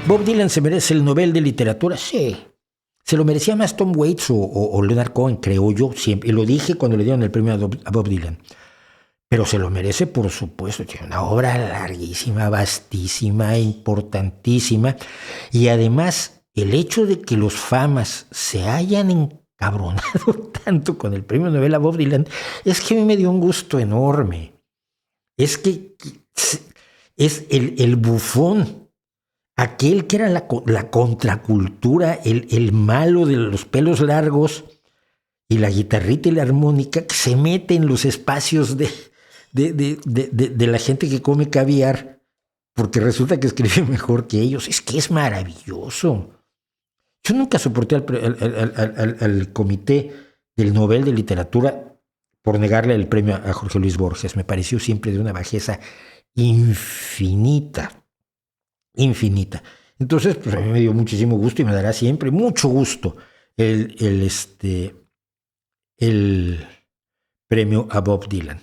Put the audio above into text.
¿Bob Dylan se merece el Nobel de Literatura? Sí. Se lo merecía más Tom Waits o Leonard Cohen, creo yo siempre. Y lo dije cuando le dieron el premio a Bob Dylan. Pero se lo merece, por supuesto. Tiene una obra larguísima, vastísima, importantísima. Y además, el hecho de que los famas se hayan encabronado tanto con el premio Nobel a Bob Dylan es que a mí me dio un gusto enorme. Es que es el bufón, aquel que era la contracultura, el malo de los pelos largos y la guitarrita y la armónica, que se mete en los espacios de la gente que come caviar, porque resulta que escribe mejor que ellos. Es que es maravilloso. Yo nunca soporté al comité del Nobel de Literatura por negarle el premio a Jorge Luis Borges. Me pareció siempre de una bajeza infinita, infinita. Entonces, pues a mí me dio muchísimo gusto y me dará siempre mucho gusto el premio a Bob Dylan.